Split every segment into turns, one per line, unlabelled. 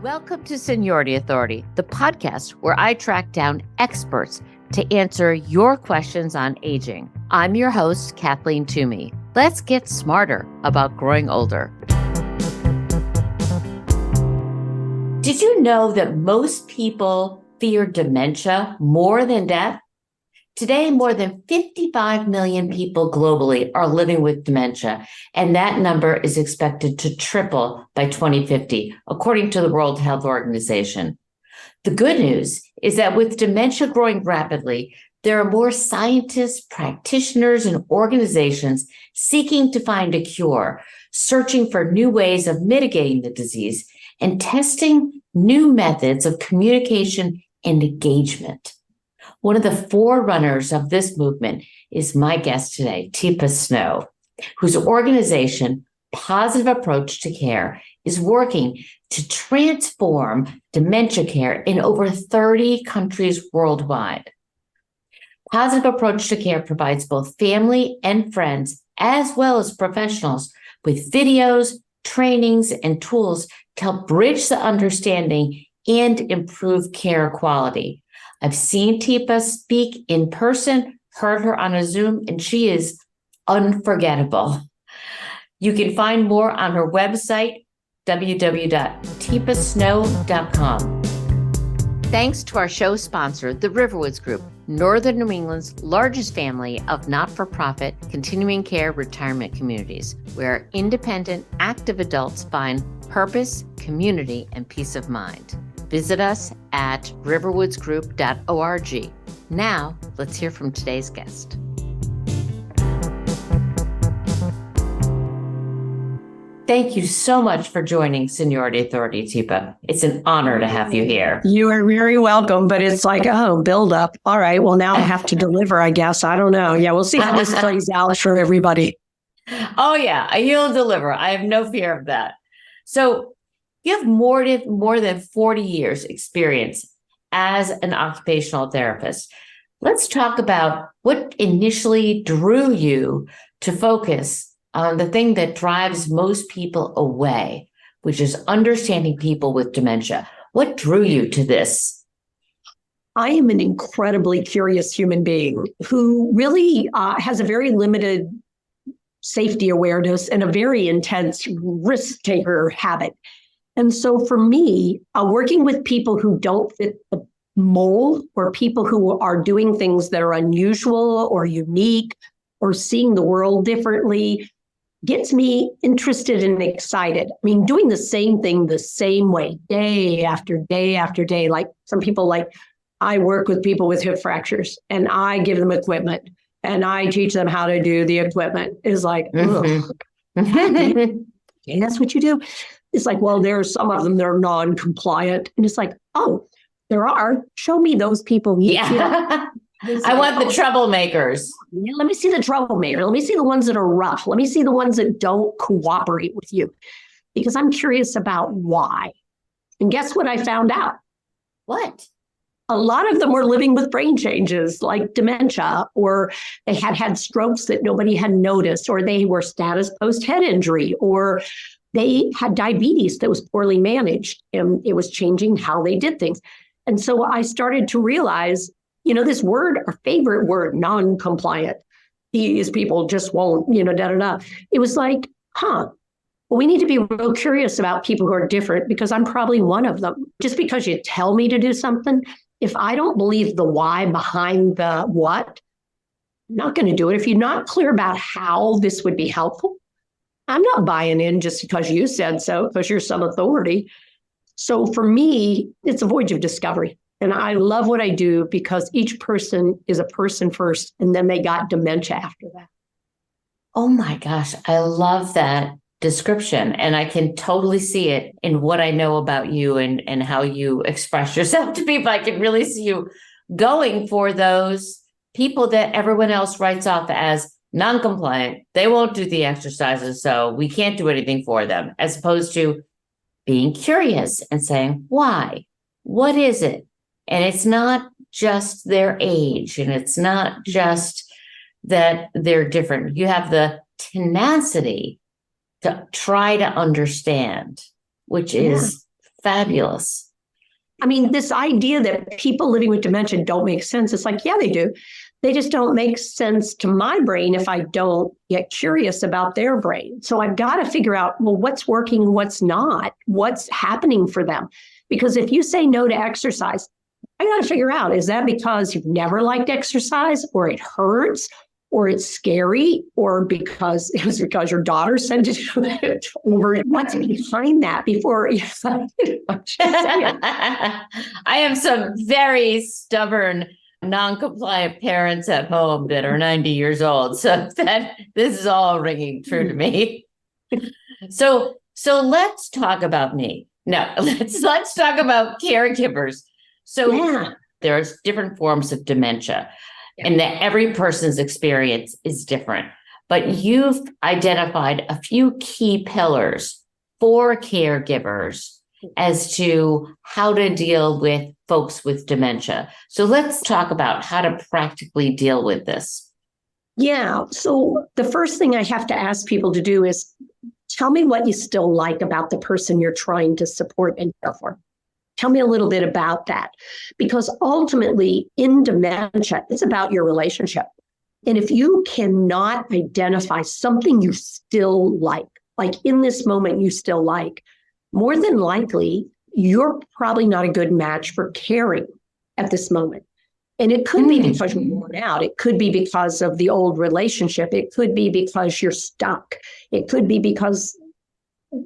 Welcome to Seniority Authority, the podcast where I track down experts to answer your questions on aging. I'm your host, Kathleen Toomey. Let's get smarter about growing older. Did you know that most people fear dementia more than death? Today, more than 55 million people globally are living with dementia, and that number is expected to triple by 2050, according to the World Health Organization. The good news is that with dementia growing rapidly, there are more scientists, practitioners, and organizations seeking to find a cure, searching for new ways of mitigating the disease, and testing new methods of communication and engagement. One of the forerunners of this movement is my guest today, Teepa Snow, whose organization, Positive Approach to Care, is working to transform dementia care in over 30 countries worldwide. Positive Approach to Care provides both family and friends, as well as professionals, with videos, trainings, and tools to help bridge the understanding and improve care quality. I've seen Teepa speak in person, heard her on a Zoom, and she is unforgettable. You can find more on her website, www.teepasnow.com. Thanks to our show sponsor, the Riverwoods Group, Northern New England's largest family of not-for-profit continuing care retirement communities, where independent, active adults find purpose, community, and peace of mind. Visit us at riverwoodsgroup.org. Now, let's hear from today's guest. Thank you so much for joining Seniority Authority, Teepa. It's an honor to have you here.
You are very welcome, but it's like, build up. All right, well, now I have to deliver, I guess. I don't know. Yeah, we'll see how this plays out for everybody.
Oh, yeah, you'll deliver. I have no fear of that. So, you have more than 40 years experience as an occupational therapist. Let's talk about what initially drew you to focus on the thing that drives most people away, which is understanding people with dementia. What drew you to this?
I am an incredibly curious human being who really has a very limited safety awareness and a very intense risk taker habit. And so for me, working with people who don't fit the mold, or people who are doing things that are unusual or unique or seeing the world differently, gets me interested and excited. I mean, doing the same thing the same way, day after day after day. Like some people, I work with people with hip fractures and I give them equipment and I teach them how to do the equipment. It's like, okay, that's what you do. It's like, well, there are some of them that are non-compliant. And it's like, oh, there are. Show me those people.
Yeah. I want the troublemakers.
Yeah, let me see the troublemaker. Let me see the ones that are rough. Let me see the ones that don't cooperate with you. Because I'm curious about why. And guess what I found out?
What?
A lot of them were living with brain changes like dementia, or they had strokes that nobody had noticed, or they were status post head injury, or they had diabetes that was poorly managed, and it was changing how they did things. And so I started to realize, this word, our favorite word, non-compliant, these people just won't, It was like, well, we need to be real curious about people who are different, because I'm probably one of them. Just because you tell me to do something, if I don't believe the why behind the what, I'm not going to do it. If you're not clear about how this would be helpful, I'm not buying in just because you said so, because you're some authority. So for me, it's a voyage of discovery. And I love what I do because each person is a person first, and then they got dementia after that.
Oh my gosh, I love that description. And I can totally see it in what I know about you and how you express yourself to people. I can really see you going for those people that everyone else writes off as non-compliant. They won't do the exercises, so we can't do anything for them, as opposed to being curious and saying, why? What is it? And it's not just their age, and it's not just that they're different. You have the tenacity to try to understand, which is fabulous.
I mean, this idea that people living with dementia don't make sense, it's like, yeah, they do. They just don't make sense to my brain if I don't get curious about their brain. So I've got to figure out, well, what's working, what's not, what's happening for them. Because if you say no to exercise, I got to figure out, is that because you've never liked exercise, or it hurts, or it's scary, or because it was because your daughter sent it over? What's behind that before you
I have some very stubborn, non-compliant parents at home that are 90 years old. So that this is all ringing true to me. So let's talk about me. No, let's talk about caregivers. So
Yeah.
there's different forms of dementia, and that every person's experience is different. But you've identified a few key pillars for caregivers as to how to deal with folks with dementia. So let's talk about how to practically deal with this.
Yeah. So the first thing I have to ask people to do is tell me what you still like about the person you're trying to support and care for. Tell me a little bit about that, because ultimately in dementia, it's about your relationship. And if you cannot identify something you still like in this moment you still like, more than likely, you're probably not a good match for caring at this moment. And it could be because you're worn out. It could be because of the old relationship. It could be because you're stuck. It could be because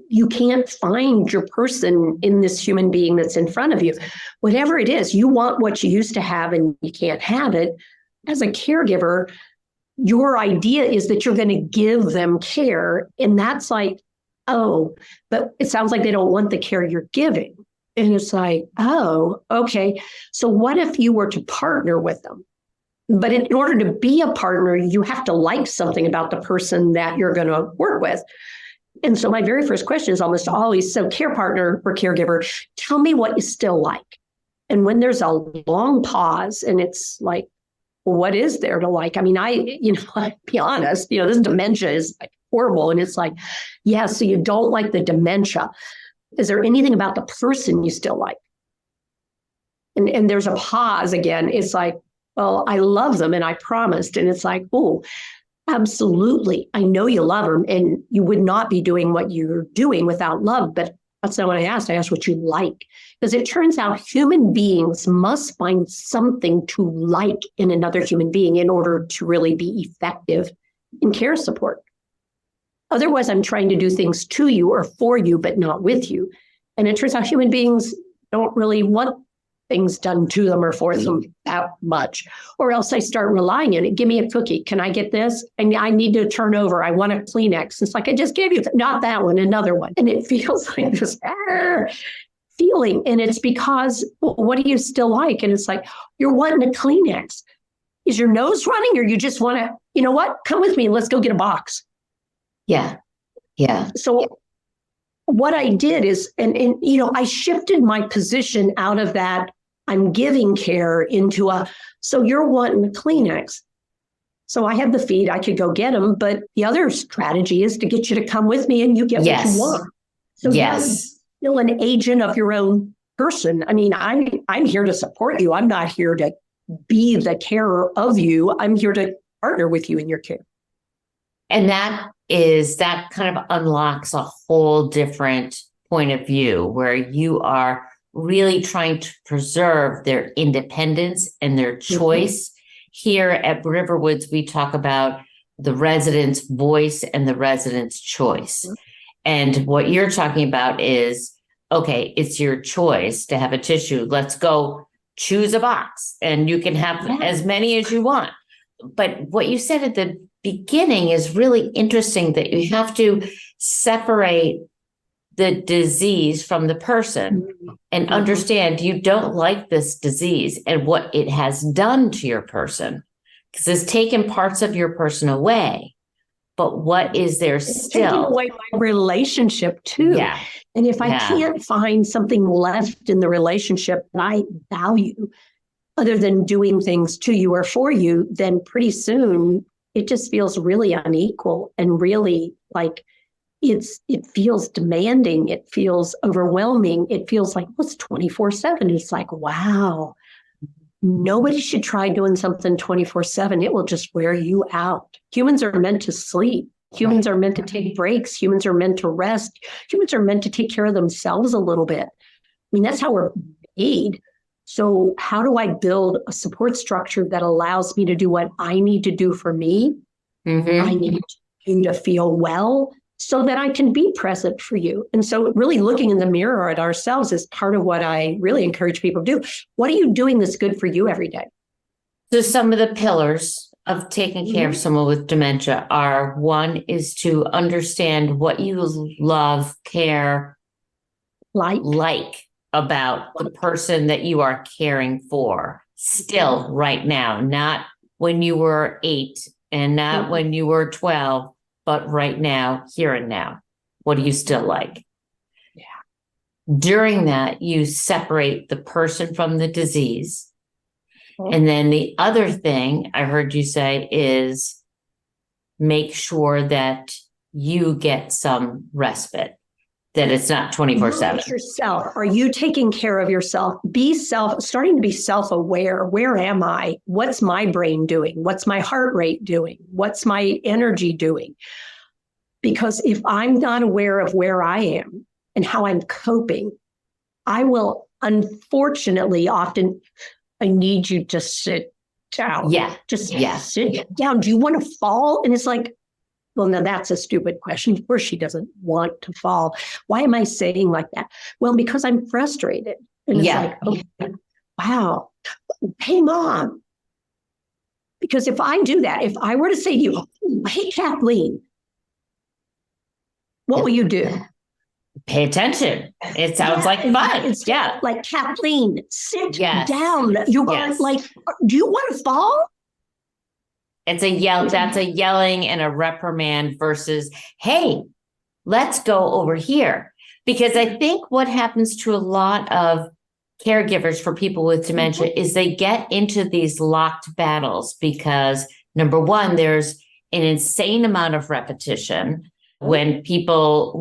you can't find your person in this human being that's in front of you. Whatever it is, you want what you used to have and you can't have it. As a caregiver, your idea is that you're going to give them care. And that's like, oh, but it sounds like they don't want the care you're giving. And it's like, oh, okay. So what if you were to partner with them? But in order to be a partner, you have to like something about the person that you're going to work with. And so my very first question is almost always, so care partner or caregiver, tell me what you still like. And when there's a long pause and it's like, well, what is there to like? I mean, I'll be honest, this dementia is like horrible. And it's like, yeah, so you don't like the dementia. Is there anything about the person you still like? And there's a pause again. It's like, well, I love them and I promised. And it's like, oh, absolutely. I know you love them and you would not be doing what you're doing without love. But that's not what I asked. I asked what you like. Because it turns out human beings must find something to like in another human being in order to really be effective in care support. Otherwise, I'm trying to do things to you or for you, but not with you. And it turns out human beings don't really want things done to them or for them that much. Or else I start relying on it. Give me a cookie. Can I get this? And I need to turn over. I want a Kleenex. It's like, I just gave you, not that one, another one. And it feels like this feeling. And it's because, well, what do you still like? And it's like, you're wanting a Kleenex. Is your nose running or you just want to, you know what? Come with me. Let's go get a box.
Yeah. Yeah.
So what I did is, and I shifted my position out of that I'm giving care into so you're wanting a Kleenex. So I have the feed, I could go get them, but the other strategy is to get you to come with me and you get what you want. So
yes.
You're still an agent of your own person. I mean, I'm here to support you. I'm not here to be the carer of you. I'm here to partner with you in your care.
And that kind of unlocks a whole different point of view where you are really trying to preserve their independence and their choice. Mm-hmm. Here at Riverwoods, we talk about the resident's voice and the resident's choice. Mm-hmm. And what you're talking about is, okay, it's your choice to have a tissue. Let's go choose a box and you can have as many as you want. But what you said at the beginning is really interesting, that you have to separate the disease from the person and understand you don't like this disease and what it has done to your person, because it's taken parts of your person away. But what is there still?
Taking away my relationship too. Yeah. And if I can't find something left in the relationship that I value other than doing things to you or for you, then pretty soon it just feels really unequal and really like it feels demanding. It feels overwhelming. It feels like, well, it's 24/7. It's like, wow, nobody should try doing something 24/7. It will just wear you out. Humans are meant to sleep. Humans are meant to take breaks. Humans are meant to rest. Humans are meant to take care of themselves a little bit. I mean, that's how we're made. So how do I build a support structure that allows me to do what I need to do for me? I need you to feel well so that I can be present for you. And so really looking in the mirror at ourselves is part of what I really encourage people to do. What are you doing that's good for you every day?
So some of the pillars of taking care of someone with dementia are, one is to understand what you love, care, like about the person that you are caring for still right now, not when you were 8 and not when you were 12, but right now, here and now. What do you still like? Yeah. During that, you separate the person from the disease. And then the other thing I heard you say is make sure that you get some respite, that it's not 24/7.
Yourself. Are you taking care of yourself? Starting to be self-aware. Where am I? What's my brain doing? What's my heart rate doing? What's my energy doing? Because if I'm not aware of where I am and how I'm coping, I will unfortunately often, I need you to sit down.
Yeah.
Just sit down. Do you want to fall? And it's like, well, now that's a stupid question. Of course, she doesn't want to fall. Why am I saying like that? Well, because I'm frustrated. And it's like, okay, wow. Hey, Mom. Because if I do that, if I were to say to you, hey, Kathleen, what will you do?
Pay attention. It sounds like fun.
It's like, Kathleen, sit down. You are like, do you want to fall?
It's a yell. That's a yelling and a reprimand versus, hey, let's go over here. Because I think what happens to a lot of caregivers for people with dementia is they get into these locked battles because, number one, there's an insane amount of repetition when people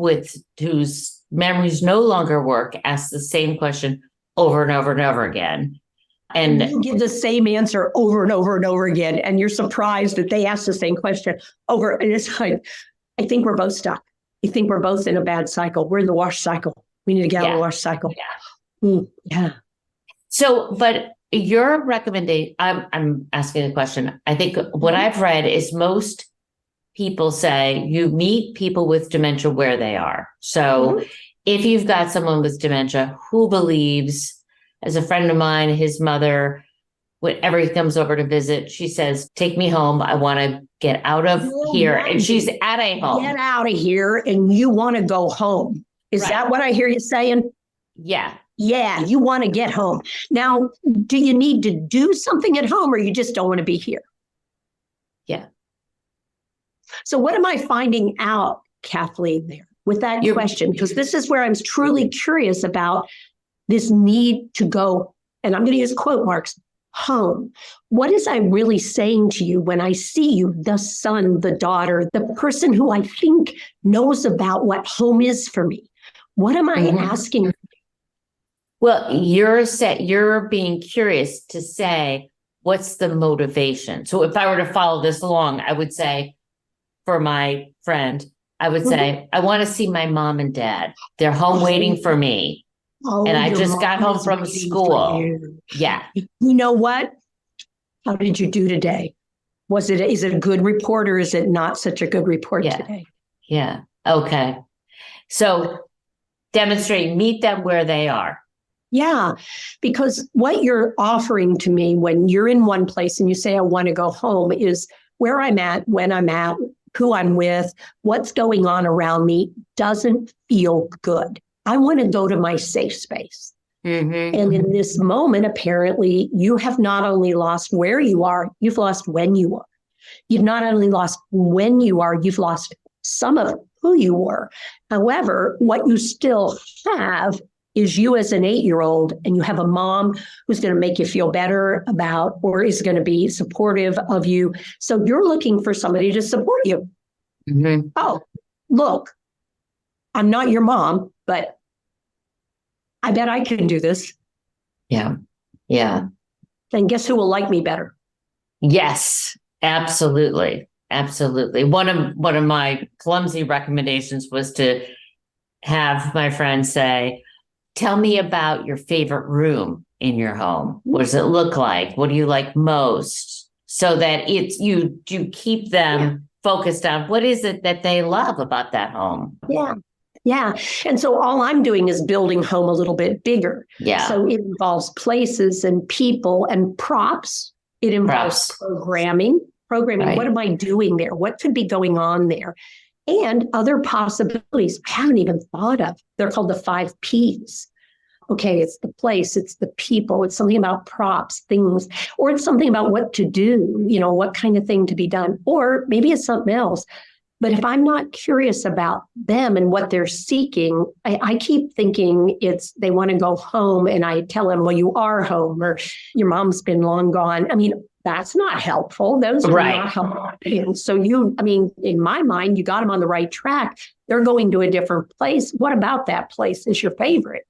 whose memories no longer work ask the same question over and over and over again. And
you give the same answer over and over and over again. And you're surprised that they ask the same question over. And it's like, I think we're both stuck. I think we're both in a bad cycle. We're in the wash cycle. We need to get out of the wash cycle. Yeah.
So, but your recommendation, I'm asking a question. I think what I've read is most people say you meet people with dementia where they are. So if you've got someone with dementia who believes, as a friend of mine, his mother, whenever he comes over to visit, she says, take me home. I want to get out of here. And she's at a home.
Get out of here and you want to go home. Is that what I hear you saying?
Yeah.
Yeah, you want to get home. Now, do you need to do something at home or you just don't want to be here?
Yeah.
So what am I finding out, Kathleen, there with that question? Because this is where I'm truly curious about this need to go, and I'm going to use quote marks, home. What is I really saying to you when I see you, the son, the daughter, the person who I think knows about what home is for me? What am I asking?
Well, you're being curious to say, what's the motivation? So if I were to follow this along, I would say, for my friend, I would say, I want to see my mom and dad. They're home waiting for me. And I just got home from school. Yeah.
You know what? How did you do today? Is it a good report or is it not such a good report today?
Yeah. Okay. So meet them where they are.
Yeah, because what you're offering to me when you're in one place and you say, I want to go home is where I'm at, when I'm at, who I'm with, what's going on around me doesn't feel good. I want to go to my safe space. And in this moment, apparently, you have not only lost where you are, you've lost when you are. You've not only lost when you are, you've lost some of who you were. However, what you still have is you as an 8-year-old, and you have a mom who's going to make you feel better about, or is going to be supportive of you. So you're looking for somebody to support you. Oh, look, I'm not your mom, but I bet I can do this.
Yeah. Yeah.
And guess who will like me better?
Yes, absolutely. Absolutely. One of my clumsy recommendations was to have my friend say, tell me about your favorite room in your home. What does it look like? What do you like most? So that you keep them focused on what is it that they love about that home.
Yeah. Yeah. And so all I'm doing is building home a little bit bigger.
Yeah.
So it involves places and people and props. It involves programming.
Right.
What am I doing there? What could be going on there? And other possibilities I haven't even thought of. They're called the 5 Ps. Okay, it's the place, it's the people, it's something about props, things, or it's something about what to do, what kind of thing to be done, or maybe it's something else. But if I'm not curious about them and what they're seeking, I keep thinking they want to go home, and I tell them, well, you are home, or your mom's been long gone. I mean, that's not helpful. Those are not helpful. So in my mind, you got them on the right track. They're going to a different place. What about that place is your favorite?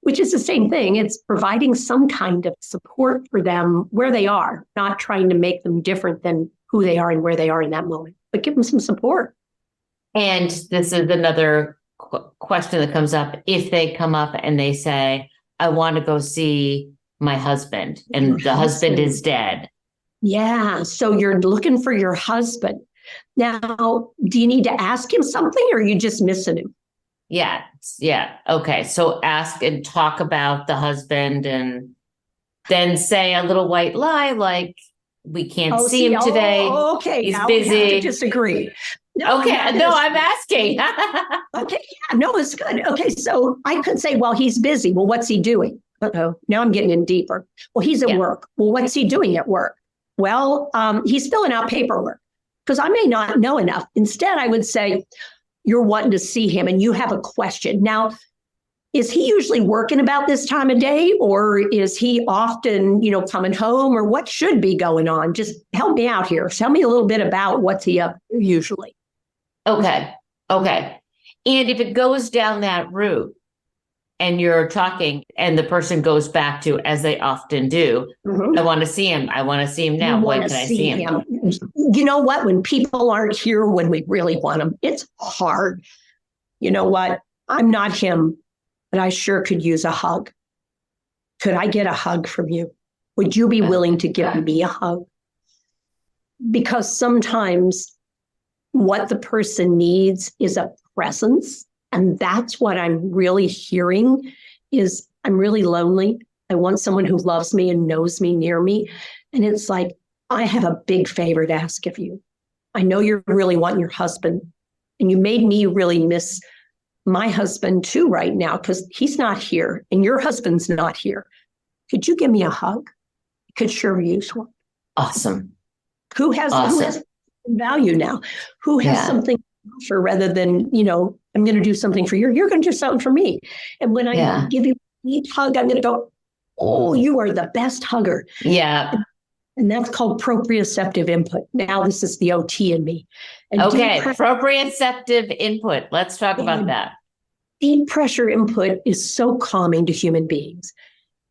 Which is the same thing. It's providing some kind of support for them where they are, not trying to make them different than who they are and where they are in that moment, but give them some support.
And this is another question that comes up. If they come up and they say, I want to go see my husband, and the husband is dead.
Yeah. So you're looking for your husband. Now, do you need to ask him something, or are you just missing him?
Yeah. Yeah. Okay. So ask and talk about the husband, and then say a little white lie like, we can't see him today.
Okay.
He's
now
busy.
We have to disagree.
No, okay. I'm asking.
Okay. Yeah. No, it's good. Okay. So I could say, well, he's busy. Well, what's he doing? Uh-oh. Now I'm getting in deeper. Well, he's at work. Well, what's he doing at work? Well, he's filling out paperwork, because I may not know enough. Instead, I would say, you're wanting to see him and you have a question. Now, is he usually working about this time of day, or is he often, coming home, or what should be going on? Just help me out here. Tell me a little bit about what's he up usually.
Okay. And if it goes down that route and you're talking and the person goes back to, as they often do, I want to see him. I want to see him now. When can I see him?
You know what? When people aren't here when we really want them, it's hard. You know what? I'm not him, but I sure could use a hug. Could I get a hug from you? Would you be willing to give me a hug? Because sometimes what the person needs is a presence. And that's what I'm really hearing is, I'm really lonely. I want someone who loves me and knows me near me. And it's like, I have a big favor to ask of you. I know you're really wanting your husband, and you made me really miss my husband too right now, because he's not here and your husband's not here. Could you give me a hug? Could sure use one.
Awesome.
Who has value now? Who has something to offer rather than, I'm going to do something for you. You're going to do something for me. And when I give you a hug, I'm going to go, oh, you are the best hugger.
Yeah.
And that's called proprioceptive input. Now this is the OT in me. And
proprioceptive input. Let's talk about that.
Deep pressure input is so calming to human beings.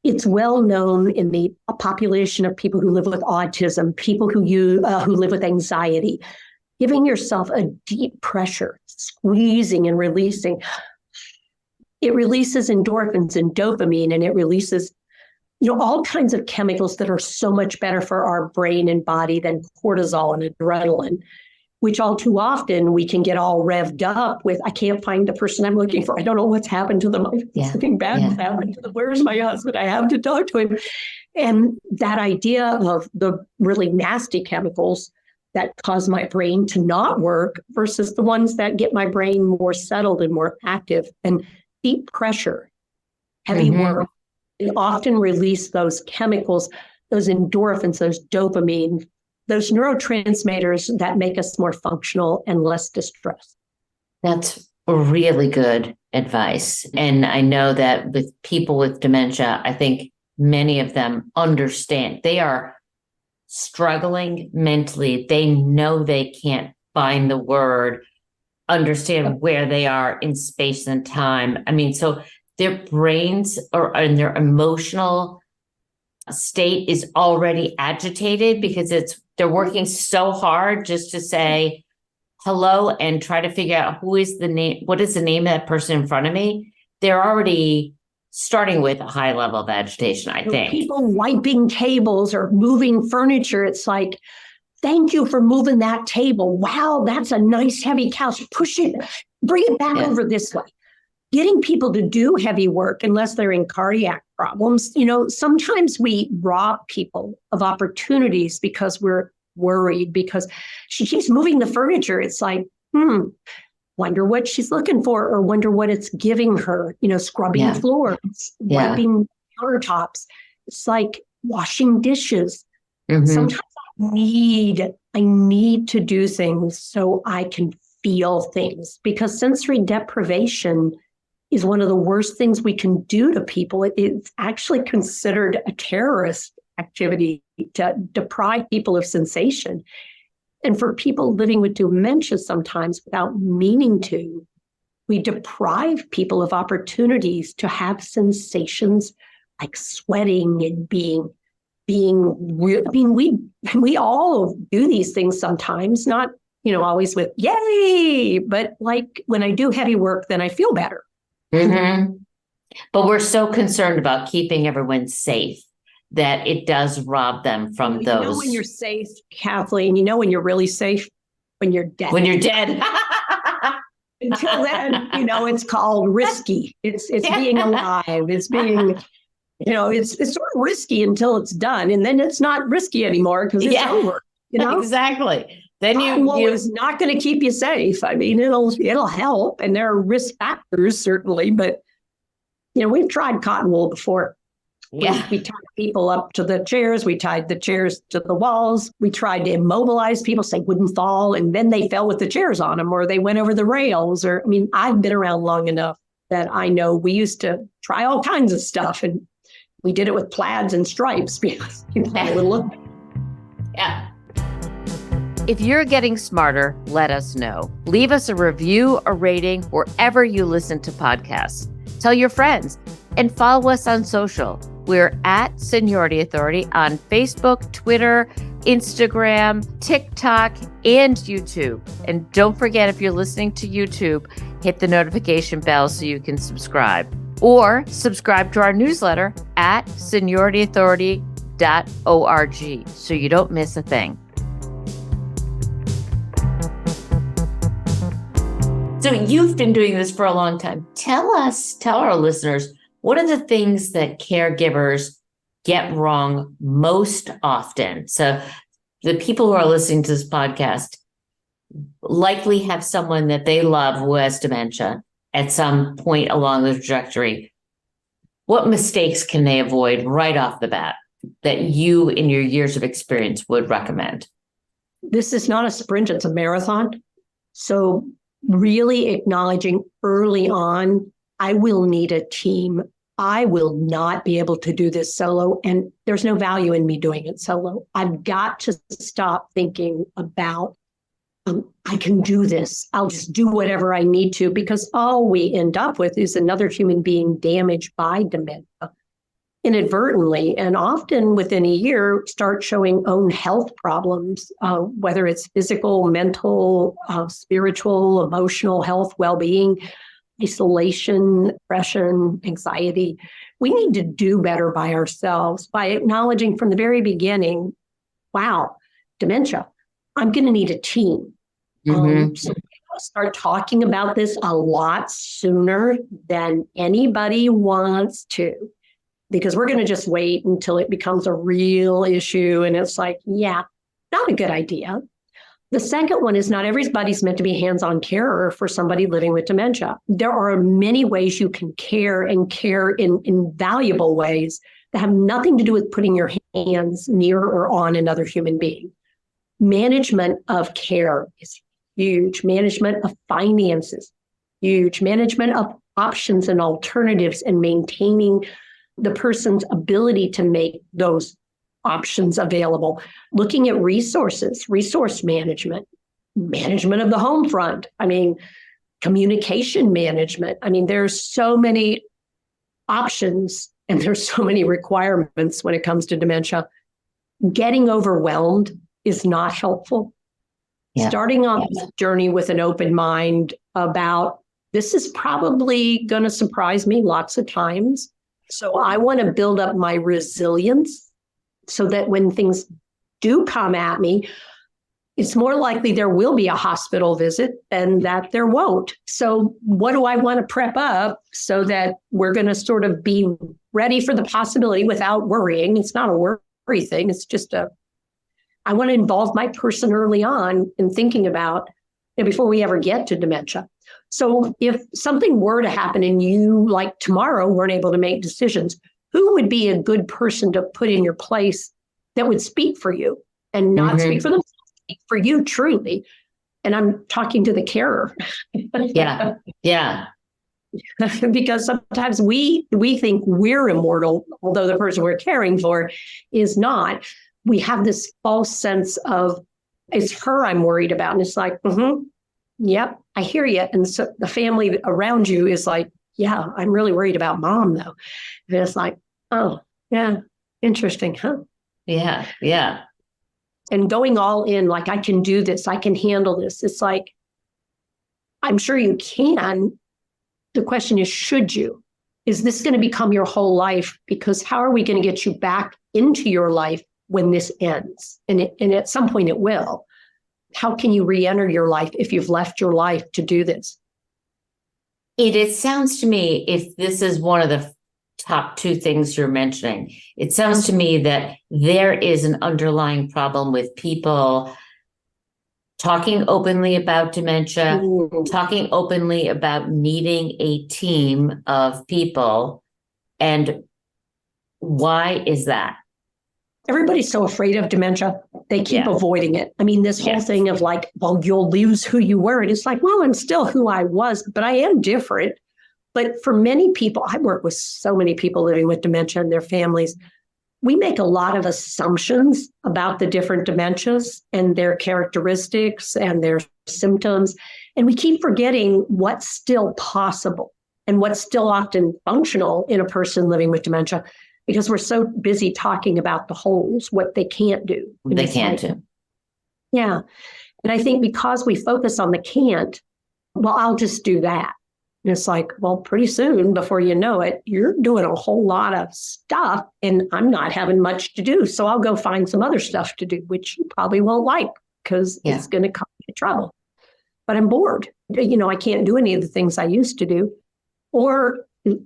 It's well known in the population of people who live with autism, people who live with anxiety. Giving yourself a deep pressure, squeezing and releasing. It releases endorphins and dopamine, and it releases all kinds of chemicals that are so much better for our brain and body than cortisol and adrenaline, which all too often we can get all revved up with, I can't find the person I'm looking for. I don't know what's happened to them. Something bad has happened to them. Where's my husband? I have to talk to him. And that idea of the really nasty chemicals that cause my brain to not work versus the ones that get my brain more settled and more active, and deep pressure, heavy work. They often release those chemicals, those endorphins, those dopamine, those neurotransmitters that make us more functional and less distressed.
That's really good advice. And I know that with people with dementia, I think many of them understand they are struggling mentally. They know they can't find the word understand where they are in space and time. I mean, so their brains and their emotional state is already agitated because they're working so hard just to say hello and try to figure out what is the name of that person in front of me. They're already starting with a high level of agitation, I think.
People wiping tables or moving furniture. It's like, thank you for moving that table. Wow, that's a nice heavy couch. Push it, bring it back over this way. Getting people to do heavy work unless they're in cardiac problems. Sometimes we rob people of opportunities because we're worried because she keeps moving the furniture. It's like, wonder what she's looking for or wonder what it's giving her, scrubbing floors, wiping countertops. It's like washing dishes. Sometimes I need to do things so I can feel things because sensory deprivation is one of the worst things we can do to people. It's actually considered a terrorist activity to deprive people of sensation. And for people living with dementia, sometimes without meaning to, we deprive people of opportunities to have sensations like sweating and being real. I mean, we all do these things sometimes, not, always with yay, but like when I do heavy work, then I feel better.
But we're so concerned about keeping everyone safe that it does rob them from those.
You know when you're safe, Kathleen, when you're really safe? When you're dead.
When you're dead.
Until then, it's called risky. It's being alive. It's being, it's sort of risky until it's done. And then it's not risky anymore because it's over.
Exactly. Then
it's not going to keep you safe. I mean, it'll help. And there are risk factors, certainly. But, we've tried cotton wool before. We tied people up to the chairs. We tied the chairs to the walls. We tried to immobilize people so they wouldn't fall. And then they fell with the chairs on them or they went over the rails. I've been around long enough that I know we used to try all kinds of stuff. And we did it with plaids and stripes because
Yeah. If you're getting smarter, let us know. Leave us a review, a rating, wherever you listen to podcasts. Tell your friends and follow us on social. We're at Seniority Authority on Facebook, Twitter, Instagram, TikTok, and YouTube. And don't forget, if you're listening to YouTube, hit the notification bell so you can subscribe. Or subscribe to our newsletter at seniorityauthority.org so you don't miss a thing. So you've been doing this for a long time. Tell our listeners, what are the things that caregivers get wrong most often? So the people who are listening to this podcast likely have someone that they love who has dementia at some point along the trajectory. What mistakes can they avoid right off the bat that you, in your years of experience, would recommend?
This is not a sprint, it's a marathon. So really acknowledging early on, I will need a team. I will not be able to do this solo, and there's no value in me doing it solo. I've got to stop thinking about, I can do this. I'll just do whatever I need to, because all we end up with is another human being damaged by dementia inadvertently, and often within a year start showing own health problems, whether it's physical, mental, spiritual, emotional health, well-being, isolation, depression, anxiety. We need to do better by ourselves by acknowledging from the very beginning, wow, dementia, I'm going to need a team. So start talking about this a lot sooner than anybody wants to, because we're going to just wait until it becomes a real issue. And it's like, yeah, not a good idea. The second one is not everybody's meant to be hands-on carer for somebody living with dementia. There are many ways you can care, and care in invaluable ways that have nothing to do with putting your hands near or on another human being. Management of care is huge. Management of finances, huge. Management of options and alternatives, and maintaining the person's ability to make those options available. Looking at resources, resource management. management of the home front. I mean, communication management. I mean, there's so many options and there's so many requirements when it comes to dementia. Getting overwhelmed is not helpful. Yeah. Starting on this journey with an open mind about this is probably going to surprise me lots of times. So I want to build up my resilience so that when things do come at me, it's more likely there will be a hospital visit than that there won't. So what do I want to prep up so that we're going to sort of be ready for the possibility without worrying? It's not a worry thing. It's just I want to involve my person early on in thinking about it before we ever get to dementia. So if something were to happen and you, like tomorrow, weren't able to make decisions, who would be a good person to put in your place that would speak for you and not speak for themselves, speak for you truly? And I'm talking to the carer.
Yeah.
Because sometimes we think we're immortal, although the person we're caring for is not. We have this false sense of, it's her I'm worried about. And it's like, yep, I hear you. And so the family around you is like, yeah, I'm really worried about mom, though. And it's like, oh, yeah, interesting, huh?
Yeah.
And going all in, like, I can do this, I can handle this. It's like, I'm sure you can. The question is, should you? Is this going to become your whole life? Because how are we going to get you back into your life when this ends? And at some point it will. How can you re-enter your life if you've left your life to do this?
It sounds to me, if this is one of the top two things you're mentioning, it sounds to me that there is an underlying problem with people talking openly about dementia, talking openly about needing a team of people. And why is that?
Everybody's so afraid of dementia. They keep avoiding it. I mean, this whole thing of like, well, you'll lose who you were. And it's like, well, I'm still who I was, but I am different. But for many people, I work with so many people living with dementia and their families. We make a lot of assumptions about the different dementias and their characteristics and their symptoms. And we keep forgetting what's still possible and what's still often functional in a person living with dementia, because we're so busy talking about the holes, what they can't do.
They can't do.
Yeah. And I think because we focus on the can't, well, I'll just do that. And it's like, well, pretty soon, before you know it, you're doing a whole lot of stuff and I'm not having much to do. So I'll go find some other stuff to do, which you probably won't like because it's going to cause you trouble. But I'm bored. I can't do any of the things I used to do. Or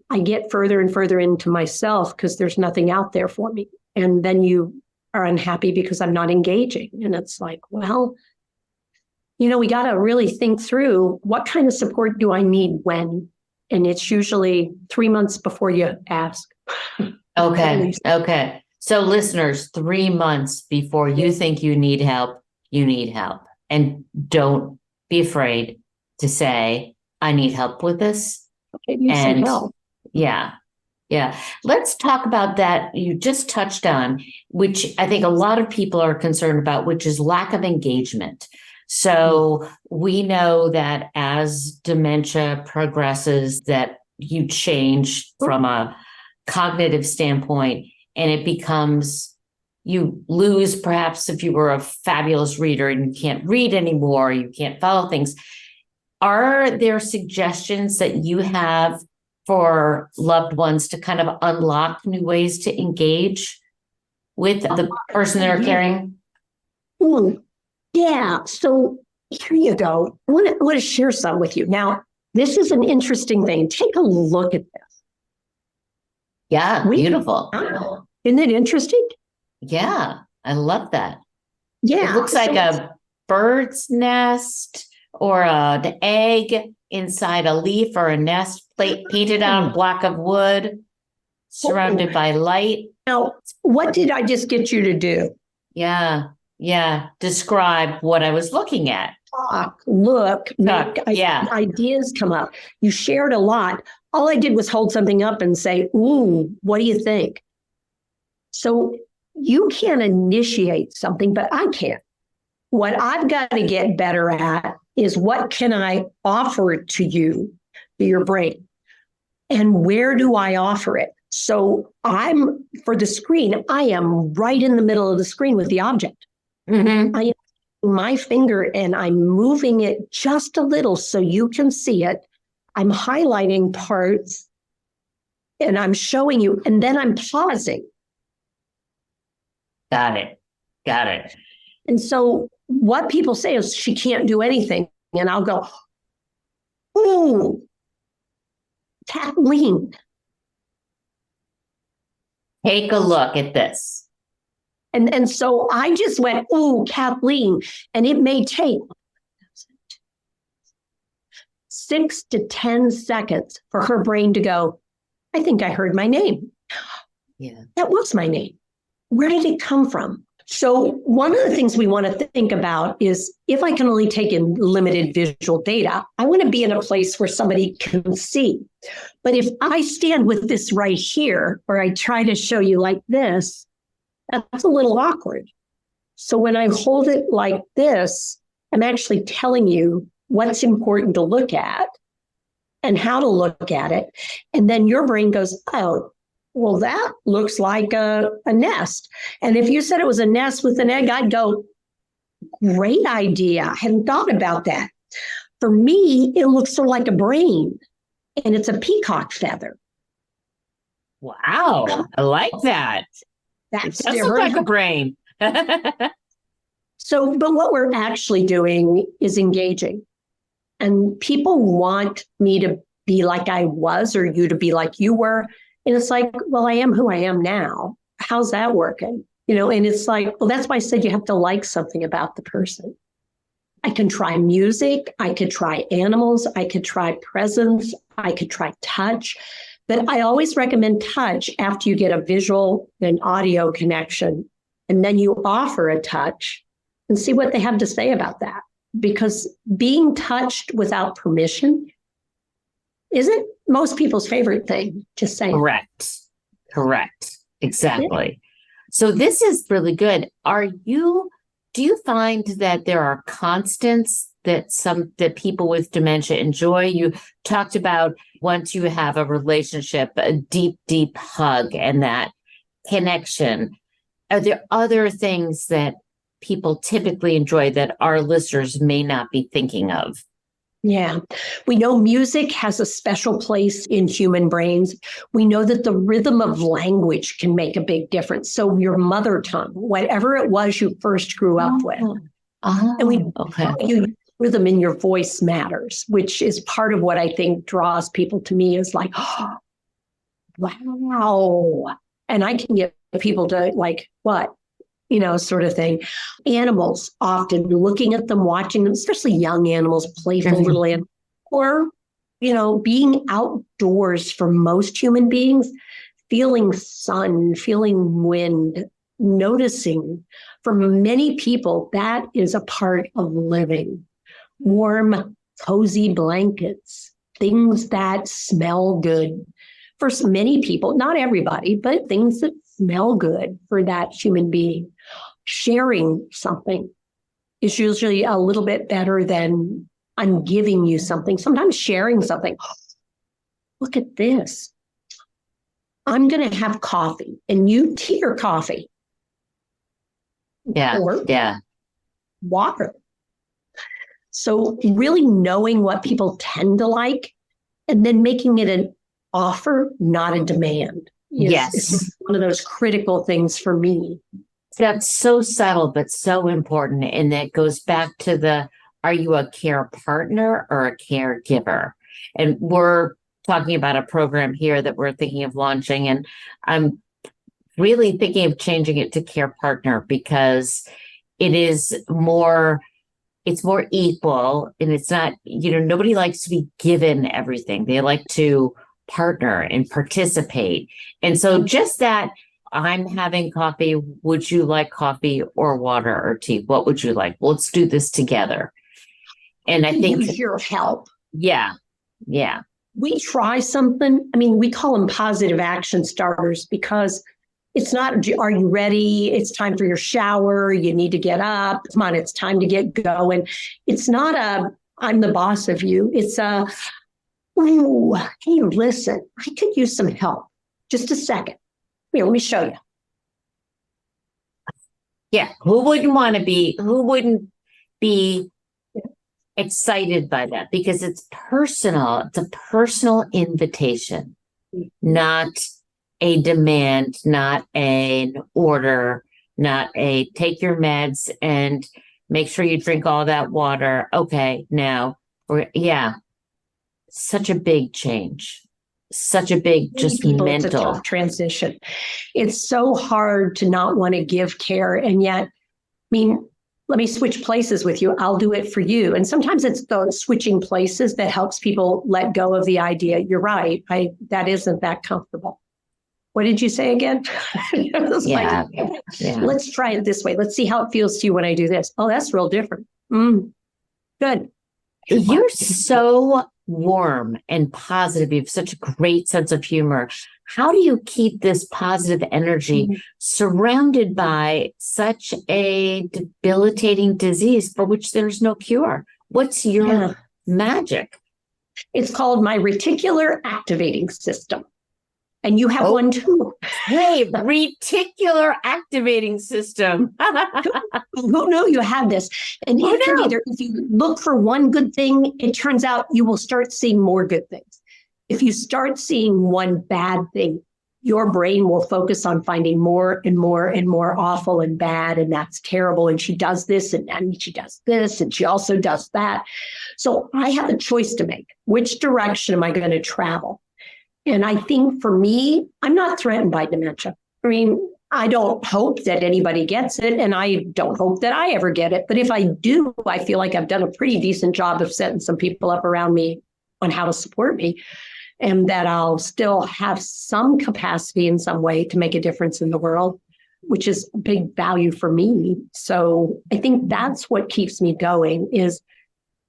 I get further and further into myself because there's nothing out there for me. And then you are unhappy because I'm not engaging. And it's like, well, we got to really think through what kind of support do I need when? And it's usually 3 months before you ask.
Okay. So listeners, 3 months before you think you need help, you need help. And don't be afraid to say, I need help with this.
And help.
Yeah. Let's talk about that you just touched on, which I think a lot of people are concerned about, which is lack of engagement. So we know that as dementia progresses, that you change from a cognitive standpoint, and it becomes, you lose, perhaps if you were a fabulous reader and you can't read anymore, you can't follow things. Are there suggestions that you have for loved ones to kind of unlock new ways to engage with the person they're caring?
Yeah. So here you go. I want to share some with you. Now, this is an interesting thing. Take a look at this.
Yeah, beautiful.
Isn't it interesting?
Yeah, I love that.
Yeah.
It looks like a bird's nest or an egg inside a leaf or a nest painted on a block of wood, surrounded by light.
Now, what did I just get you to do?
Yeah. Describe what I was looking at.
Talk, look, ideas come up. You shared a lot. All I did was hold something up and say, ooh, what do you think? So you can't initiate something, but I can. what I've got to get better at is what can I offer to you, to your brain, and where do I offer it? So for the screen, I am right in the middle of the screen with the object.
Mm-hmm.
I am my finger and I'm moving it just a little so you can see it. I'm highlighting parts and I'm showing you, and then I'm pausing.
Got it. Got it.
And so what people say is she can't do anything. And I'll go, ooh, Kathleen.
Take a look at this.
And so I just went, ooh, Kathleen. And it may take 6 to 10 seconds for her brain to go, I think I heard my name.
Yeah.
That was my name. Where did it come from? So one of the things we want to think about is if I can only take in limited visual data, I want to be in a place where somebody can see. But if I stand with this right here, or I try to show you like this, that's a little awkward. So when I hold it like this, I'm actually telling you what's important to look at and how to look at it. And then your brain goes, oh, well, that looks like a nest. And if you said it was a nest with an egg, I'd go, great idea. I hadn't thought about that. For me, it looks sort of like a brain, and it's a peacock feather.
Wow. I like that.
That's
It does look like a brain.
So, but what we're actually doing is engaging. And people want me to be like I was, or you to be like you were. And it's like, well, I am who I am now. How's that working? And it's like, well, that's why I said you have to like something about the person. I can try music. I could try animals. I could try presence. I could try touch. But I always recommend touch after you get a visual and audio connection. And then you offer a touch and see what they have to say about that. Because being touched without permission isn't most people's favorite thing, just saying.
Correct. Exactly. Yeah. So this is really good. Do you find that there are constants that people with dementia enjoy? You talked about once you have a relationship, a deep, deep hug and that connection. Are there other things that people typically enjoy that our listeners may not be thinking of?
Yeah, we know music has a special place in human brains. We know that the rhythm of language can make a big difference. So your mother tongue, whatever it was you first grew up with. And we you rhythm in your voice matters, which is part of what I think draws people to me is like, oh, wow. And I can get people to like, what? Sort of thing. Animals, often looking at them, watching them, especially young animals, playful little animals, or, being outdoors for most human beings, feeling sun, feeling wind, noticing. For many people, that is a part of living. Warm, cozy blankets, things that smell good. For many people, not everybody, but things that smell good for that human being. Sharing something is usually a little bit better than I'm giving you something. Sometimes sharing something. Look at this. I'm going to have coffee and you tea or coffee.
Yeah.
Or
yeah.
water. So really knowing what people tend to like and then making it an offer, not a demand. Is one of those critical things for me.
That's so subtle, but so important. And that goes back to are you a care partner or a caregiver? And we're talking about a program here that we're thinking of launching. And I'm really thinking of changing it to care partner because it's more equal. And it's not, nobody likes to be given everything. They like to partner and participate. And so just that, I'm having coffee. Would you like coffee or water or tea? What would you like? Let's do this together. And I think
use your help.
Yeah.
We try something. I mean, we call them positive action starters because It's not, are you ready? It's time for your shower. You need to get up. Come on, it's time to get going. It's not I'm the boss of you. It's ooh, hey, listen, I could use some help. Just a second. Here, let me show you.
Yeah. Who wouldn't be excited by that? Because it's personal. It's a personal invitation, not a demand, not an order, not a take your meds and make sure you drink all that water. Okay, now, such a big change. Such a big, just
People,
mental.
it's a tough transition. It's so hard to not want to give care. And yet, I mean, let me switch places with you. I'll do it for you. And sometimes it's the switching places that helps people let go of the idea. You're right. That isn't that comfortable. What did you say again? Let's try it this way. Let's see how it feels to you when I do this. Oh, that's real different. Good.
You're so warm and positive. You have such a great sense of humor. How do you keep this positive energy surrounded by such a debilitating disease for which there's no cure? What's your magic?
It's called my reticular activating system. And you have one too.
Hey, reticular activating system.
Who knew you had this? And if you look for one good thing, it turns out you will start seeing more good things. If you start seeing one bad thing, your brain will focus on finding more and more and more awful and bad. And that's terrible. And she does this and she does this. And she also does that. So I have a choice to make. Which direction am I going to travel? And I think for me, I'm not threatened by dementia. I mean, I don't hope that anybody gets it, and I don't hope that I ever get it. But if I do, I feel like I've done a pretty decent job of setting some people up around me on how to support me, and that I'll still have some capacity in some way to make a difference in the world, which is a big value for me. So I think that's what keeps me going is,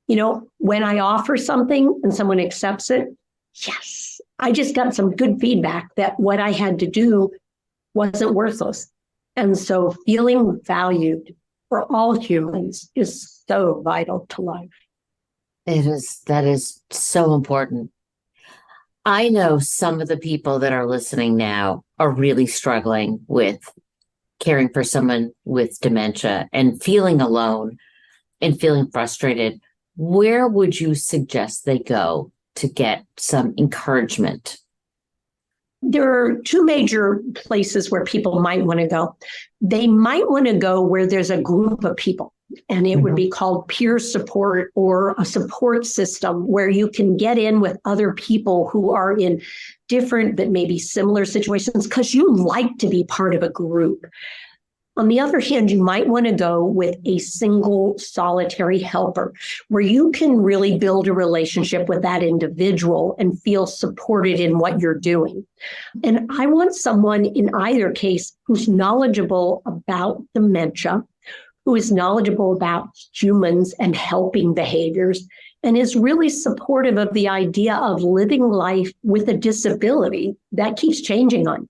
when I offer something and someone accepts it, yes. I just got some good feedback that what I had to do wasn't worthless. And so feeling valued for all humans is so vital to life.
That is so important. I know some of the people that are listening now are really struggling with caring for someone with dementia and feeling alone and feeling frustrated. Where would you suggest they go to get some encouragement?
There are two major places where people might want to go. They might want to go where there's a group of people, and it would be called peer support or a support system where you can get in with other people who are in different but maybe similar situations because you like to be part of a group. On the other hand, you might want to go with a single solitary helper where you can really build a relationship with that individual and feel supported in what you're doing. And I want someone in either case who's knowledgeable about dementia, who is knowledgeable about humans and helping behaviors, and is really supportive of the idea of living life with a disability that keeps changing on you.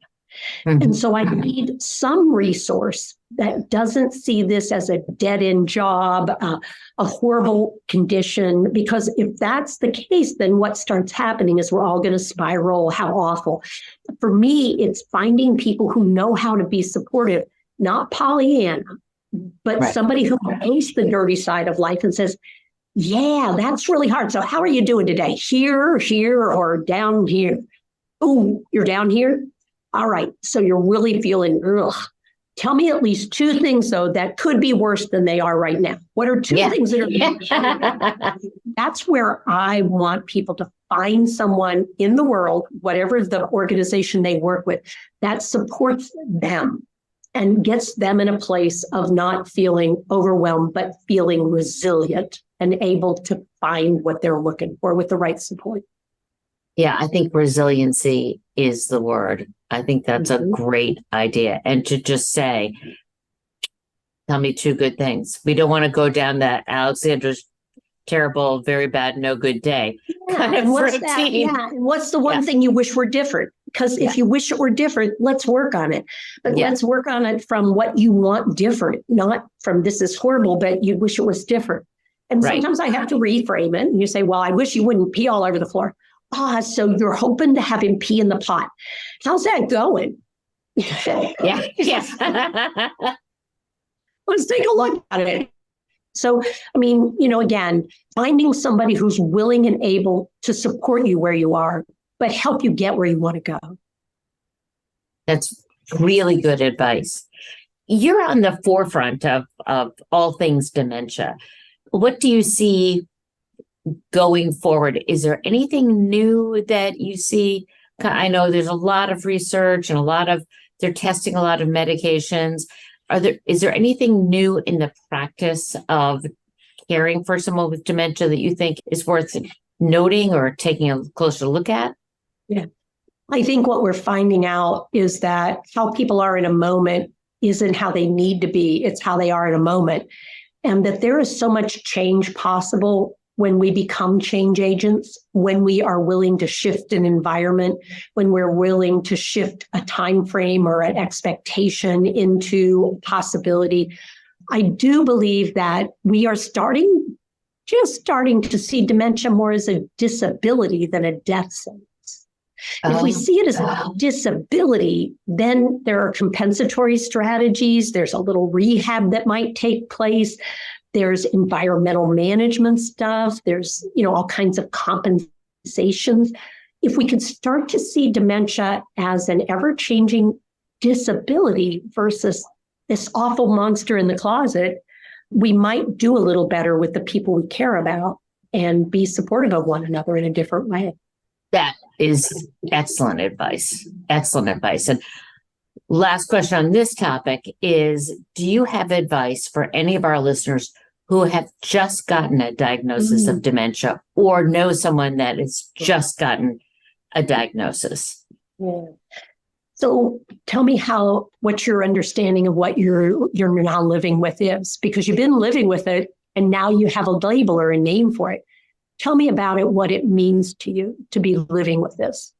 And so I need some resource that doesn't see this as a dead-end job, a horrible condition, because if that's the case, then what starts happening is we're all going to spiral. How awful. For me, it's finding people who know how to be supportive, not Pollyanna, but somebody who knows the dirty side of life and says, yeah, that's really hard. So how are you doing today? Here, or down here? Oh, you're down here? All right, so you're really feeling, tell me at least two things, though, that could be worse than they are right now. What are two things that are That's where I want people to find someone in the world, whatever the organization they work with, that supports them and gets them in a place of not feeling overwhelmed, but feeling resilient and able to find what they're looking for with the right support.
Yeah, I think resiliency is the word. I think that's a great idea. And to just say, tell me two good things. We don't want to go down that Alexandra's terrible, very bad, no good day kind of
and what's
routine.
And what's the one thing you wish were different? Because if you wish it were different, let's work on it. But let's work on it from what you want different, not from this is horrible, but you wish it was different. And sometimes I have to reframe it. And you say, well, I wish you wouldn't pee all over the floor. So you're hoping to have him pee in the pot. How's that going?
Yes.
Let's take a look at it. So, I mean, again, finding somebody who's willing and able to support you where you are, but help you get where you want to go.
That's really good advice. You're on the forefront of all things dementia. What do you see going forward? Is there anything new that you see? I know there's a lot of research and they're testing a lot of medications. Is there anything new in the practice of caring for someone with dementia that you think is worth noting or taking a closer look at?
Yeah. I think what we're finding out is that how people are in a moment isn't how they need to be. It's how they are in a moment. And that there is so much change possible when we become change agents, when we are willing to shift an environment, when we're willing to shift a time frame or an expectation into possibility. I do believe that we are just starting to see dementia more as a disability than a death sentence. If we see it as a disability, then there are compensatory strategies. There's a little rehab that might take place. There's environmental management stuff. There's, all kinds of compensations. If we could start to see dementia as an ever-changing disability versus this awful monster in the closet, we might do a little better with the people we care about and be supportive of one another in a different way.
That is excellent advice. Excellent advice. And last question on this topic is, do you have advice for any of our listeners who have just gotten a diagnosis of dementia or know someone that has just gotten a diagnosis?
Yeah. So tell me what your understanding of what you're now living with is, because you've been living with it and now you have a label or a name for it. Tell me about it, what it means to you to be living with this,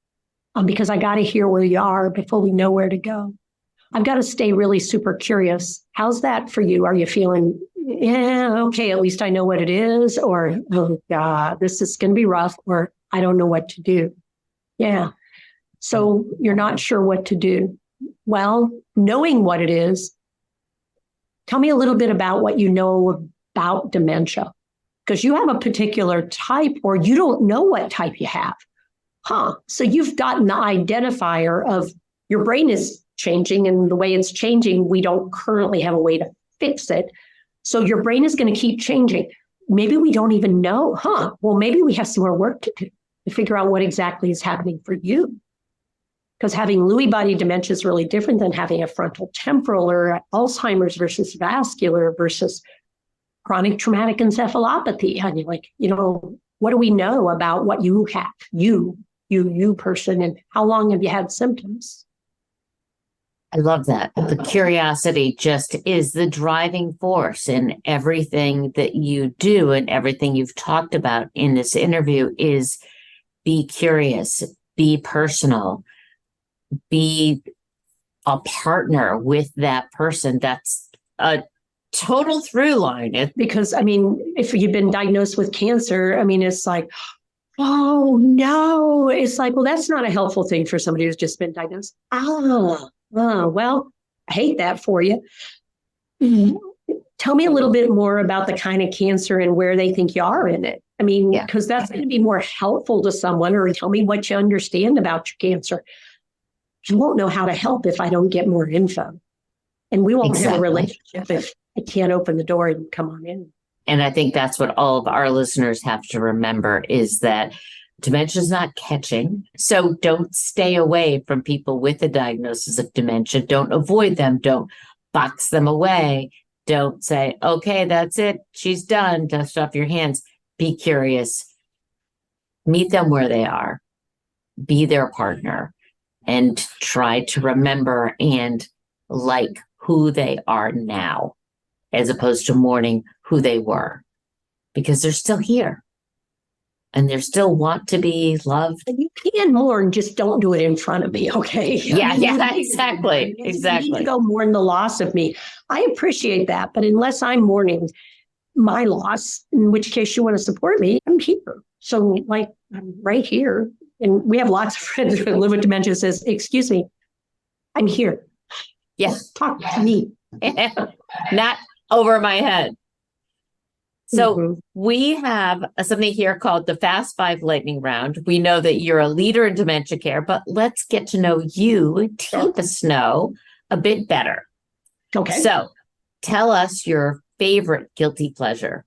because I got to hear where you are before we know where to go. I've got to stay really super curious. How's that for you? Are you feeling, okay, at least I know what it is, or, oh God, this is going to be rough, or I don't know what to do. Yeah. So you're not sure what to do. Well, knowing what it is, tell me a little bit about what you know about dementia. Because you have a particular type, or you don't know what type you have. So you've gotten the identifier of your brain is changing, and the way it's changing, we don't currently have a way to fix it. So your brain is going to keep changing. Maybe we don't even know, well, maybe we have some more work to do to figure out what exactly is happening for you. Because having Lewy body dementia is really different than having a frontal temporal or Alzheimer's versus vascular versus chronic traumatic encephalopathy. And you're like, what do we know about what you have, you person, and how long have you had symptoms?
I love that. The curiosity just is the driving force in everything that you do, and everything you've talked about in this interview is be curious, be personal, be a partner with that person. That's a total through line.
Because, if you've been diagnosed with cancer, it's like, oh no, it's like, well, that's not a helpful thing for somebody who's just been diagnosed. Well, I hate that for you. Tell me a little bit more about the kind of cancer and where they think you are in it. Because that's going to be more helpful to someone, or tell me what you understand about your cancer. I won't know how to help if I don't get more info. And we won't have a relationship if I can't open the door and come on in.
And I think that's what all of our listeners have to remember, is that dementia is not catching. So don't stay away from people with a diagnosis of dementia. Don't avoid them. Don't box them away. Don't say, okay, that's it. She's done. Dust off your hands. Be curious. Meet them where they are. Be their partner. And try to remember and like who they are now, as opposed to mourning who they were, because they're still here. and they still want to be loved.
You can mourn, just don't do it in front of me, okay?
Yeah, exactly.
You
Exactly.
need to go mourn the loss of me. I appreciate that, but unless I'm mourning my loss, in which case you want to support me, I'm here. So like, I'm right here. And we have lots of friends who live with dementia says, excuse me, I'm here.
Yes.
Talk to me.
Not over my head. So
Mhm.
we have something here called the Fast Five Lightning Round. We know that you're a leader in dementia care, but let's get to know you, Teepa Snow, a bit better.
Okay.
So tell us your favorite guilty pleasure.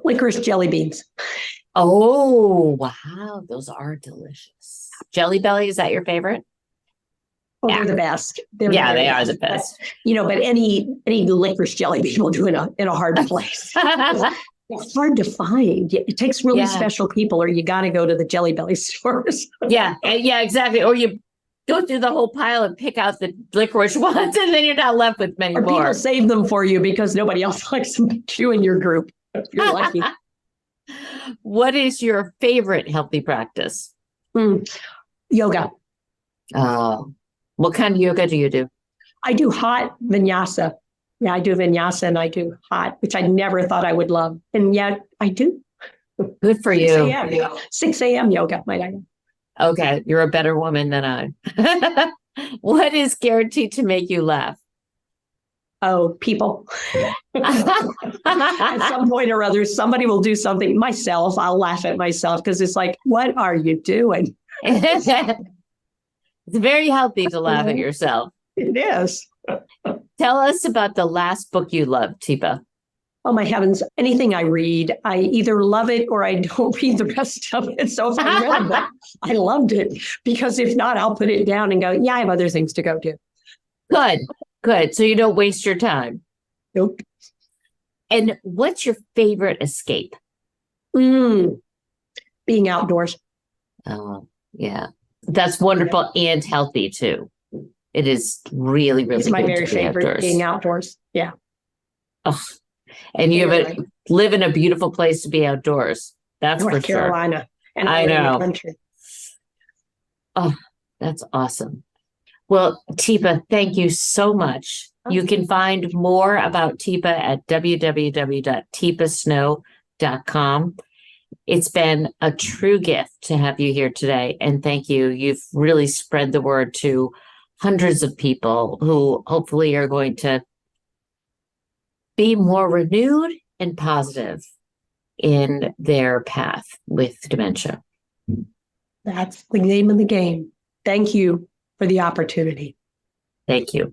Licorice jelly beans.
Oh, wow. Those are delicious. Jelly Belly, is that your favorite?
Oh,
Yeah.
they're the best.
They are the best.
But any licorice jelly bean will do in a hard place. It's hard to find. It takes really special people, or you got to go to the Jelly Belly stores.
Yeah, exactly. Or you go through the whole pile and pick out the licorice ones, and then you're not left with many
Or
more.
people save them for you because nobody else likes them but you in your group. If you're lucky.
What is your favorite healthy practice?
Yoga.
What kind of yoga do you do?
I do hot vinyasa. Yeah, I do vinyasa and I do hot, which I never thought I would love. And yet I do.
Good for you.
6 a.m. yoga, might I?
Okay, you're a better woman than I. What is guaranteed to make you laugh?
Oh, people. At some point or other, somebody will do something. Myself, I'll laugh at myself because it's like, what are you doing?
It's very healthy to laugh at yourself.
It is.
Tell us about the last book you loved, Teepa.
Oh, my heavens. Anything I read, I either love it or I don't read the rest of it. So if I read it, I loved it. Because if not, I'll put it down and go, yeah, I have other things to go do.
Good. So you don't waste your time.
Nope.
And what's your favorite escape?
Being outdoors.
Oh, yeah. That's wonderful and healthy too. It is really, really
It's my
good
very
to be
favorite,
outdoors.
being outdoors. Yeah.
Oh, and you live in a beautiful place to be outdoors. That's
North
for
Carolina.
sure.
And
I know.
the country.
Oh, that's awesome. Well, Teepa, thank you so much. You can find more about Teepa at www.teepasnow.com. It's been a true gift to have you here today. And thank you. You've really spread the word to hundreds of people who hopefully are going to be more renewed and positive in their path with dementia.
That's the name of the game. Thank you for the opportunity.
Thank you.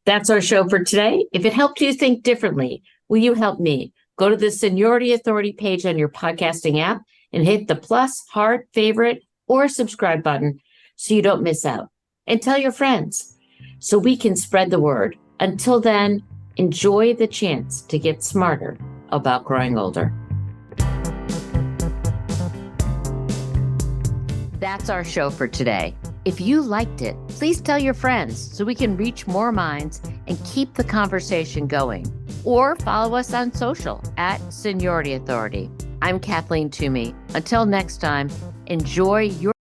That's our show for today. If it helped you think differently, will you help me? Go to the Seniority Authority page on your podcasting app and hit the plus, heart, favorite, or subscribe button so you don't miss out. And tell your friends so we can spread the word. Until then, enjoy the chance to get smarter about growing older. That's our show for today. If you liked it, please tell your friends so we can reach more minds and keep the conversation going. Or follow us on social at Seniority Authority. I'm Kathleen Toomey. Until next time, enjoy your